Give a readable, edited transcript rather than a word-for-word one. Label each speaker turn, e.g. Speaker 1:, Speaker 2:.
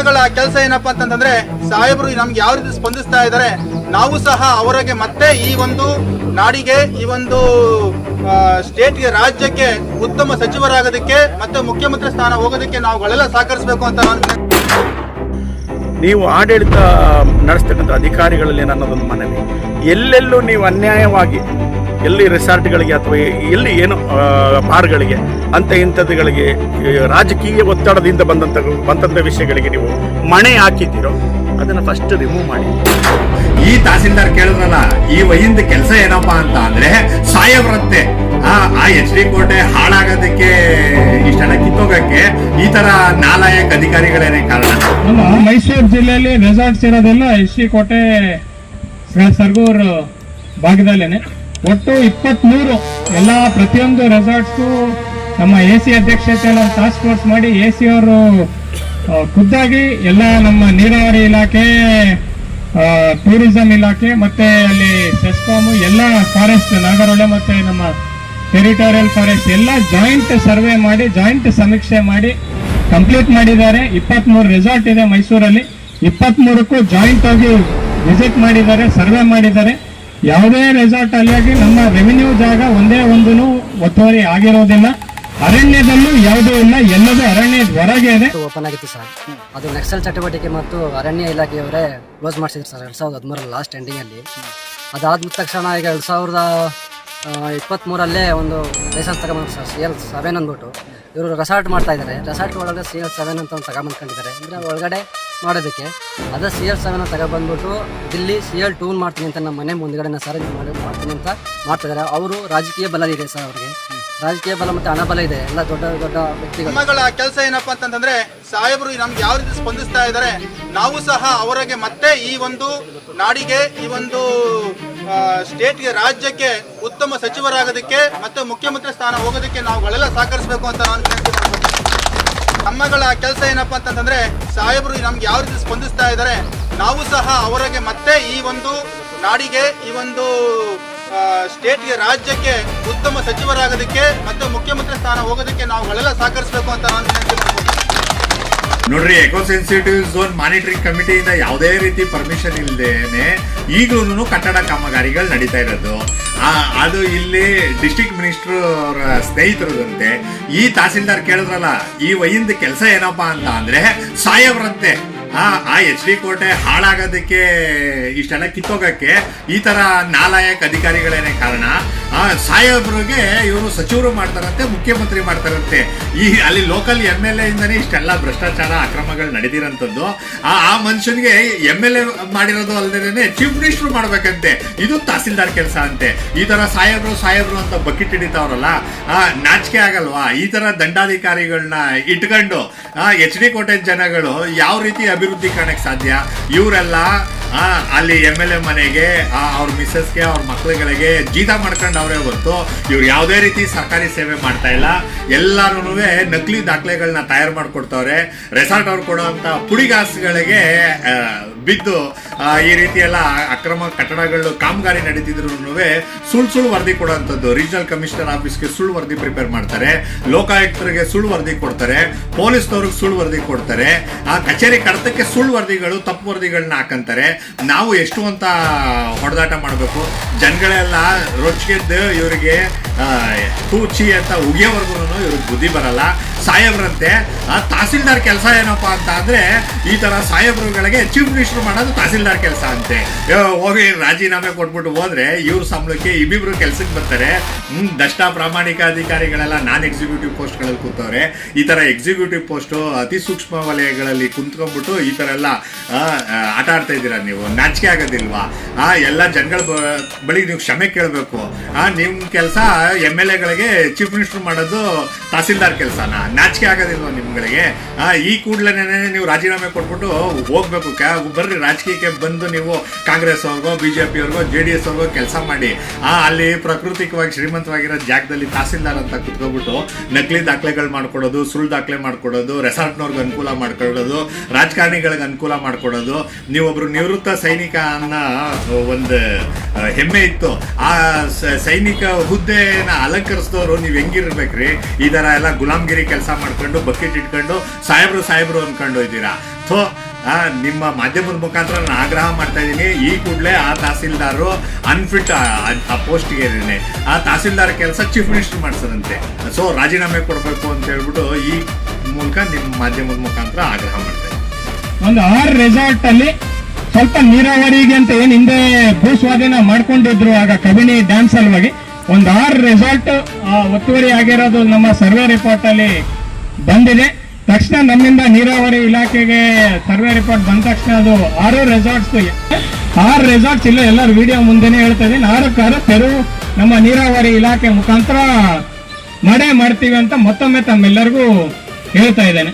Speaker 1: ಗಳ ಕೆಲಸ ಏನಪ್ಪಾ ಅಂತಂದ್ರೆ ಸಾಹೇಬರು ನಮ್ಗೆ ಯಾವ ರೀತಿ ಸ್ಪಂದಿಸ್ತಾ ಇದ್ದಾರೆ, ನಾವು ಸಹ ಅವರಿಗೆ ಮತ್ತೆ ಈ ಒಂದು ನಾಡಿಗೆ, ಈ ಒಂದು ಸ್ಟೇಟ್ಗೆ, ರಾಜ್ಯಕ್ಕೆ ಉತ್ತಮ ಸಚಿವರಾಗೋದಕ್ಕೆ ಮತ್ತೆ ಮುಖ್ಯಮಂತ್ರಿ ಸ್ಥಾನ ಹೋಗೋದಕ್ಕೆ ನಾವುಗಳೆಲ್ಲ ಸಹಕರಿಸಬೇಕು ಅಂತ ನಾನು.
Speaker 2: ನೀವು ಆಡಳಿತ ನಡೆಸ್ತಕ್ಕಂಥ ಅಧಿಕಾರಿಗಳಲ್ಲಿ ನನ್ನದೊಂದು ಮನವಿ, ಎಲ್ಲೆಲ್ಲೂ ನೀವು ಅನ್ಯಾಯವಾಗಿ ಎಲ್ಲಿ ರೆಸಾರ್ಟ್ಗಳಿಗೆ ಅಥವಾ ಎಲ್ಲಿ ಏನು ಬಾರ್ಗಳಿಗೆ ಅಂತ ಇಂಥದ್ದುಗಳಿಗೆ ರಾಜಕೀಯ ಒತ್ತಡದಿಂದ ಬಂದಂಥ ವಿಷಯಗಳಿಗೆ ನೀವು ಮಣೆ ಹಾಕಿದ್ದೀರೋ ಅದನ್ನು ಫಸ್ಟ್ ರಿಮೂವ್ ಮಾಡಿ.
Speaker 3: ಈ ತಹಸೀಲ್ದಾರ್ ಕೇಳಿದ್ರಲ್ಲ, ಈ ವಹಿಂದ ಕೆಲಸ ಏನಪ್ಪಾ ಅಂತ ಅಂದ್ರೆ ಸಾಹೇಬ್ರಂತೆ ಆ ಎಚ್ ಡಿ ಕೋಟೆ ಹಾಳಾಗೋದಕ್ಕೆ, ಇಷ್ಟೆಲ್ಲ ಕಿತ್ತೋಗಕ್ಕೆ ಈ ತರ ನಾಲಾಯಕ ಅಧಿಕಾರಿಗಳೇನೆ ಕಾರಣ.
Speaker 4: ನಮ್ಮ ಮೈಸೂರು ಜಿಲ್ಲೆಯಲ್ಲಿ ರೆಸಾರ್ಟ್ಸ್ ಇರೋದೆಲ್ಲ ಎಚ್ ಡಿ ಕೋಟೆ ಸರ್ಗೂರ್ ಭಾಗದಲ್ಲೇನೆ. ಒಟ್ಟು 23 ಎಲ್ಲ ಪ್ರತಿಯೊಂದು ರೆಸಾರ್ಟ್ಸ್ಗೂ ನಮ್ಮ AC ಅಧ್ಯಕ್ಷತೆಯಲ್ಲಿ ಟಾಸ್ಕ್ ಫೋರ್ಸ್ ಮಾಡಿ AC ಅವರು ಖುದ್ದಾಗಿ ಎಲ್ಲ ನಮ್ಮ ನೀರಾವರಿ ಇಲಾಖೆ, ಟೂರಿಸಂ ಇಲಾಖೆ ಮತ್ತೆ ಅಲ್ಲಿ ಸೆಸ್ಕಾಮ್ ಎಲ್ಲ ಫಾರೆಸ್ಟ್, ನಾಗರಹೊಳೆ ಮತ್ತೆ ನಮ್ಮ ಟೆರಿಟೋರಿಯಲ್ ಫಾರೆಸ್ಟ್ ಎಲ್ಲ ಜಾಯಿಂಟ್ ಸರ್ವೆ ಮಾಡಿ, ಜಾಯಿಂಟ್ ಸಮೀಕ್ಷೆ ಮಾಡಿ ಕಂಪ್ಲೀಟ್ ಮಾಡಿದ್ದಾರೆ. 23 ರೆಸಾರ್ಟ್ ಇದೆ ಮೈಸೂರಲ್ಲಿ, 23ಕ್ಕೂ ಜಾಯಿಂಟ್ ಆಗಿ ವಿಸಿಟ್ ಮಾಡಿದ್ದಾರೆ, ಸರ್ವೆ ಮಾಡಿದ್ದಾರೆ. ಯಾವುದೇ ರೆಸಾರ್ಟ್ ಅಲ್ಲಿ ನಮ್ಮ ರೆವಿನ್ಯೂ ಜಾಗ ಒಂದೇ ಒಂದೂ ಒತ್ತುವರಿ ಆಗಿರೋದಿಲ್ಲ. ಅರಣ್ಯದಲ್ಲೂ ಯಾವುದೂ ಇಲ್ಲ, ಎಲ್ಲದೂ ಅರಣ್ಯದ ಹೊರಗೆ ಇದೆ.
Speaker 5: ಓಪನ್ ಆಗಿತ್ತು ಸರ್, ಅದು ನಕ್ಸಲ್ ಚಟುವಟಿಕೆ ಮತ್ತು ಅರಣ್ಯ ಇಲಾಖೆಯವರೇ ಕ್ಲೋಸ್ ಮಾಡಿಸಿದ್ರು ಸರ್ 2013 ಲಾಸ್ಟ್ ಎಂಡಿಂಗಲ್ಲಿ. ಅದಾದ ತಕ್ಷಣ ಈಗ 2023 ಒಂದು ಲೈಸೆನ್ಸ್ ತಗೊಂಡ್ಬಂದ್ರು ಸರ್, CL7 ಅಂದ್ಬಿಟ್ಟು. ಇವರು ರೆಸಾರ್ಟ್ ಮಾಡ್ತಾ ಇದ್ದಾರೆ. ರೆಸಾರ್ಟ್ ಒಳಗೆ CL7 ಅಂತ ಒಂದು ತಗೊಂಡ್ಬಂದ್ಕೊಂಡಿದ್ದಾರೆ, ಅಂದರೆ ಒಳಗಡೆ ಮಾಡೋದಕ್ಕೆ. ಅದೇ CL7 ತಗೊಬಂದ್ಬಿಟ್ಟು ಇಲ್ಲಿ CL2 ಮಾಡ್ತೀನಿ ಅಂತ ನಮ್ಮ ಮನೆ ಮುಂದ್ಗಡೆ ಸರ್ ಮಾಡ್ತೀನಿ ಅಂತ ಮಾಡ್ತಿದ್ದಾರೆ. ಅವರು ರಾಜಕೀಯ ಬಲ ಇದೆ ಸರ್, ಅವ್ರಿಗೆ ರಾಜಕೀಯ ಬಲ ಮತ್ತೆ ಹಣ ಬಲ ಇದೆ, ಎಲ್ಲ ದೊಡ್ಡ ದೊಡ್ಡ ವ್ಯಕ್ತಿಗಳ
Speaker 1: ಕೆಲಸ ಏನಪ್ಪಾ ಅಂತಂದ್ರೆ ಸಾಹೇಬರು ನಮ್ಗೆ ಯಾವ ರೀತಿ ಸ್ಪಂದಿಸ್ತಾ ಇದ್ದಾರೆ, ನಾವು ಸಹ ಅವರಿಗೆ ಮತ್ತೆ ಈ ಒಂದು ನಾಡಿಗೆ, ಈ ಒಂದು ಸ್ಟೇಟ್ಗೆ, ರಾಜ್ಯಕ್ಕೆ ಉತ್ತಮ ಸಚಿವರಾಗೋದಕ್ಕೆ ಮತ್ತೆ ಮುಖ್ಯಮಂತ್ರಿ ಸ್ಥಾನ ಹೋಗೋದಕ್ಕೆ ನಾವುಗಳೆಲ್ಲ ಸಹಕರಿಸಬೇಕು ಅಂತ ನಾನು ನಮ್ಮಗಳ ಕೆಲಸ ಏನಪ್ಪಾ ಅಂತಂದ್ರೆ ಸಾಹೇಬರು ನಮ್ಗೆ ಯಾವ ರೀತಿ ಸ್ಪಂದಿಸ್ತಾ ಇದ್ದಾರೆ, ನಾವು ಸಹ ಅವರಿಗೆ ಮತ್ತೆ ಈ ಒಂದು ನಾಡಿಗೆ, ಈ ಒಂದು ಸ್ಟೇಟ್ಗೆ, ರಾಜ್ಯಕ್ಕೆ ಉತ್ತಮ ಸಚಿವರಾಗೋದಕ್ಕೆ ಮತ್ತೆ ಮುಖ್ಯಮಂತ್ರಿ ಸ್ಥಾನ ಹೋಗೋದಕ್ಕೆ ನಾವುಗಳೆಲ್ಲ ಸಹಕರಿಸಬೇಕು ಅಂತ ನಾನು
Speaker 3: ನೋಡ್ರಿ, ಎಕೋ ಸೆನ್ಸಿಟಿವ್ ಝೋನ್ ಮಾನಿಟರಿಂಗ್ ಕಮಿಟಿಯಿಂದ ಯಾವುದೇ ರೀತಿ ಪರ್ಮಿಷನ್ ಇಲ್ಲದೇನೆ ಈಗಲೂ ಕಟ್ಟಡ ಕಾಮಗಾರಿಗಳು ನಡೀತಾ ಇರೋದು. ಅದು ಇಲ್ಲಿ ಡಿಸ್ಟ್ರಿಕ್ಟ್ ಮಿನಿಸ್ಟರ್ ಅವರ ಸ್ನೇಹಿತರದಂತೆ. ಈ ತಹಸೀಲ್ದಾರ್ ಕೇಳಿದ್ರಲ್ಲ, ಈ ವಹಿಂದ ಕೆಲಸ ಏನಪ್ಪಾ ಅಂತ ಅಂದ್ರೆ ಸಾಹೇಬ್ರಂತೆ ಆ ಎಚ್ ಡಿ ಕೋಟೆ ಹಾಳಾಗೋದಕ್ಕೆ, ಇಷ್ಟೆಲ್ಲ ಕಿತ್ತೋಗಕ್ಕೆ ಈ ತರ ನಾಲಾಯಕ ಅಧಿಕಾರಿಗಳೇನೆ ಕಾರಣ. ಸಾಹೇಬ್ರಿಗೆ ಇವರು ಸಚಿವರು ಮಾಡ್ತಾರಂತೆ, ಮುಖ್ಯಮಂತ್ರಿ ಮಾಡ್ತಾರಂತೆ. ಅಲ್ಲಿ ಲೋಕಲ್ MLA ಇಂದನೇ ಇಷ್ಟೆಲ್ಲ ಭ್ರಷ್ಟಾಚಾರ, ಅಕ್ರಮಗಳು ನಡೆದಿರೋಂಥದ್ದು. ಆ ಮನುಷ್ಯನಿಗೆ MLA ಮಾಡಿರೋದು ಅಲ್ಲದೇನೆ ಚೀಫ್ ಮಿನಿಸ್ಟರ್ ಮಾಡ್ಬೇಕಂತೆ. ಇದು ತಹಸೀಲ್ದಾರ್ ಕೆಲಸ ಅಂತೆ. ಈ ತರ ಸಾಹೇಬ್ರು ಅಂತ ಬಕೆಟ್ ಹಿಡಿತಾವ್ರಲ್ಲ, ನಾಚಿಕೆ ಆಗಲ್ವಾ? ಈ ತರ ದಂಡಾಧಿಕಾರಿಗಳನ್ನ ಇಟ್ಕೊಂಡು ಎಚ್ ಡಿ ಕೋಟೆ ಜನಗಳು ಯಾವ ರೀತಿ ಅಭಿವೃದ್ಧಿ ಕಾಣಕ್ಕೆ ಸಾಧ್ಯ? ಇವರೆಲ್ಲ ಅಲ್ಲಿ MLA ಮನೆಗೆ, ಅವ್ರ ಮಿಸ್ಸಸ್ಗೆ, ಅವ್ರ ಮಕ್ಳುಗಳಿಗೆ ಜೀತ ಮಾಡ್ಕೊಂಡು ಅವರೇ ಹೊರತು ಇವ್ರು ಯಾವುದೇ ರೀತಿ ಸರ್ಕಾರಿ ಸೇವೆ ಮಾಡ್ತಾ ಇಲ್ಲ. ಎಲ್ಲರೂ ನಕಲಿ ದಾಖಲೆಗಳನ್ನ ತಯಾರು ಮಾಡಿಕೊಡ್ತವ್ರೆ. ರೆಸಾರ್ಟ್ ಅವ್ರು ಕೊಡುವಂಥ ಪುಡಿಗಾಸುಗಳಿಗೆ ಬಿದ್ದು ಈ ರೀತಿ ಎಲ್ಲ ಅಕ್ರಮ ಕಟ್ಟಡಗಳು ಕಾಮಗಾರಿ ನಡೀತಿದ್ರು ಸುಳ್ಳು ವರದಿ ಕೊಡುವಂಥದ್ದು. ರೀಜನಲ್ ಕಮಿಷನರ್ ಆಫೀಸ್ಗೆ ಸುಳ್ಳು ವರದಿ ಪ್ರಿಪೇರ್ ಮಾಡ್ತಾರೆ, ಲೋಕಾಯುಕ್ತರಿಗೆ ಸುಳ್ಳು ವರದಿ ಕೊಡ್ತಾರೆ, ಪೊಲೀಸ್ನವ್ರಿಗೆ ಸುಳ್ಳು ವರದಿ ಕೊಡ್ತಾರೆ, ಕಚೇರಿ ಕಡತಕ್ಕೆ ಸುಳ್ಳು ವರದಿಗಳು, ತಪ್ಪು ವರದಿಗಳನ್ನ ಹಾಕಂತಾರೆ. ನಾವು ಎಷ್ಟು ಅಂತ ಹೊಡೆದಾಟ ಮಾಡಬೇಕು? ಜನಗಳೆಲ್ಲ ರೊಚ್ಚಿಗೆದ್ದು ಇವರಿಗೆ ತೂಚಿ ಅಂತ ಉಗಿಯೋವರೆಗೂ ಇವ್ರಿಗೆ ಬುದ್ಧಿ ಬರಲ್ಲ. ಸಾಹೇಬ್ರಂತೆ ತಹಸೀಲ್ದಾರ್ ಕೆಲಸ ಏನಪ್ಪಾ ಅಂತ ಅಂದ್ರೆ ಈ ತರ ಸಾಹೇಬ್ರುಗಳಿಗೆ ಚೀಫ್ ಮಿನಿಸ್ಟರ್ ಮಾಡೋದು ತಹಸೀಲ್ದಾರ್ ಕೆಲಸ ಅಂತೆ. ಹೋಗಿ ರಾಜೀನಾಮೆ ಕೊಟ್ಬಿಟ್ಟು ಹೋದ್ರೆ ಇವ್ರ ಸಂಬಳಕ್ಕೆ ಇಬ್ಬಿಬ್ರು ಕೆಲ್ಸಕ್ಕೆ ಬರ್ತಾರೆ. ದಷ್ಟ ಪ್ರಾಮಾಣಿಕ ಅಧಿಕಾರಿಗಳೆಲ್ಲ ನಾನ್ ಎಕ್ಸಿಕ್ಯೂಟಿವ್ ಪೋಸ್ಟ್ಗಳಲ್ಲಿ ಕೂತವ್ರೆ. ಈ ತರ ಎಕ್ಸಿಕ್ಯೂಟಿವ್ ಪೋಸ್ಟು ಅತಿ ಸೂಕ್ಷ್ಮ ವಲಯಗಳಲ್ಲಿ ಕುಂತ್ಕೊಂಡ್ಬಿಟ್ಟು ಈ ತರ ಎಲ್ಲ ಆಟ ಆಡ್ತಾ ಇದ್ದೀರಾ ನೀವು. ನಾಚಿಕೆ ಆಗೋದಿಲ್ವಾ? ಎಲ್ಲ ಜನಗಳ ಬಳಿ ನೀವು ಕ್ಷಮೆ ಕೇಳಬೇಕು. ನಿಮ್ಮ ಕೆಲಸ MLAಗಳಿಗೆ ಚೀಫ್ ಮಿನಿಸ್ಟರ್ ಮಾಡೋದು ತಹಸೀಲ್ದಾರ್ ಕೆಲಸನ? ನಾಚಿಕೆ ಆಗೋದಿಲ್ವ ನಿಮ್ಗಳಿಗೆ? ಈ ಕೂಡಲೇ ನೀವು ರಾಜೀನಾಮೆ ಕೊಟ್ಬಿಟ್ಟು ಹೋಗ್ಬೇಕು. ಬರ್ರಿ ರಾಜಕೀಯಕ್ಕೆ ಬಂದು ನೀವು ಕಾಂಗ್ರೆಸ್ ಅವ್ರಿಗೋ, BJP ಅವ್ರಿಗೋ, JDS ಅವ್ರಿಗೋ ಕೆಲಸ ಮಾಡಿ. ಅಲ್ಲಿ ಪ್ರಾಕೃತಿಕವಾಗಿ ಶ್ರೀಮಂತವಾಗಿರೋ ಜಾಗದಲ್ಲಿ ತಹಸೀಲ್ದಾರ್ ಅಂತ ಕುತ್ಕೊಬಿಟ್ಟು ನಕಲಿ ದಾಖಲೆಗಳು ಮಾಡ್ಕೊಡೋದು, ಸುಳ್ಳು ದಾಖಲೆ ಮಾಡ್ಕೊಡೋದು, ರೆಸಾರ್ಟ್ನವ್ರಿಗೆ ಅನುಕೂಲ ಮಾಡ್ಕೊಳ್ಳೋದು, ರಾಜಕಾರಣಿಗಳಿಗೆ ಅನುಕೂಲ ಮಾಡ್ಕೊಡೋದು. ನೀವೊಬ್ರು ನಿವೃತ್ತ ಸೈನಿಕ ಅನ್ನೋ ಒಂದು ಹೆಮ್ಮೆ ಇತ್ತು. ಆ ಸೈನಿಕ ಹುದ್ದೆನ ಅಲಂಕರಿಸಿದವರು ನೀವು ಹೆಂಗಿರ್ಬೇಕ್ರಿ? ಈ ತರ ಎಲ್ಲ ಗುಲಾಮ್ಗಿರಿ ಕೆಲಸ ಮಾಡ್ಕೊಂಡು ಬಕೆಟ್ ಇಟ್ಕೊಂಡು ಸಾಹೇಬ್ರು ಅನ್ಕೊಂಡು ಇದ್ದೀರಾ. ಸೊ ನಿಮ್ಮ ಮಾಧ್ಯಮದ ಮುಖಾಂತರ ನಾನು ಆಗ್ರಹ ಮಾಡ್ತಾ ಇದ್ದೀನಿ, ಈ ಕೂಡಲೇ ಆ ತಹಸೀಲ್ದಾರು ಅನ್ಫಿಟ್ ಆ ಪೋಸ್ಟ್ಗೆ ಇದ್ದೀನಿ, ಆ ತಹಸೀಲ್ದಾರ್ ಕೆಲಸ ಚೀಫ್ ಮಿನಿಸ್ಟರ್ ಮಾಡ್ಸದಂತೆ. ಸೊ ರಾಜೀನಾಮೆ ಕೊಡಬೇಕು ಅಂತ ಹೇಳ್ಬಿಟ್ಟು ಈ ಮೂಲಕ ನಿಮ್ಮ ಮಾಧ್ಯಮದ ಮುಖಾಂತರ ಆಗ್ರಹ ಮಾಡ್ತಾ ಇದ್ದೀನಿ.
Speaker 4: ಒಂದು 6 ರೆಸಾರ್ಟ್ ಅಲ್ಲಿ ಸ್ವಲ್ಪ ನೀರಾವರಿಗೆ ಅಂತ ಏನ್ ಹಿಂದೆ ಭೂ ಸ್ವಾಧೀನ ಮಾಡ್ಕೊಂಡಿದ್ರು ಆಗ ಕಬಿನಿ ಡ್ಯಾಮ್ ಸಲುವಾಗಿ, ಒಂದು 6 ರೆಸಾರ್ಟ್ ಒತ್ತುವರಿ ಆಗಿರೋದು ನಮ್ಮ ಸರ್ವೆ ರಿಪೋರ್ಟ್ ಅಲ್ಲಿ ಬಂದಿದೆ. ತಕ್ಷಣ ನಮ್ಮಿಂದ ನೀರಾವರಿ ಇಲಾಖೆಗೆ ಸರ್ವೆ ರಿಪೋರ್ಟ್ ಬಂದ ತಕ್ಷಣ ಅದು 6 ರೆಸಾರ್ಟ್ಸ್ ಇಲ್ಲ, ಎಲ್ಲರೂ ವಿಡಿಯೋ ಮುಂದೆನೆ ಹೇಳ್ತಾ ಇದ್ದೀನಿ, 6 ತೆರವು ನಮ್ಮ ನೀರಾವರಿ ಇಲಾಖೆ ಮುಖಾಂತರ ಮಾಡೇ ಮಾಡ್ತೀವಿ ಅಂತ ಮತ್ತೊಮ್ಮೆ ತಮ್ಮೆಲ್ಲರಿಗೂ ಹೇಳ್ತಾ ಇದ್ದೇನೆ.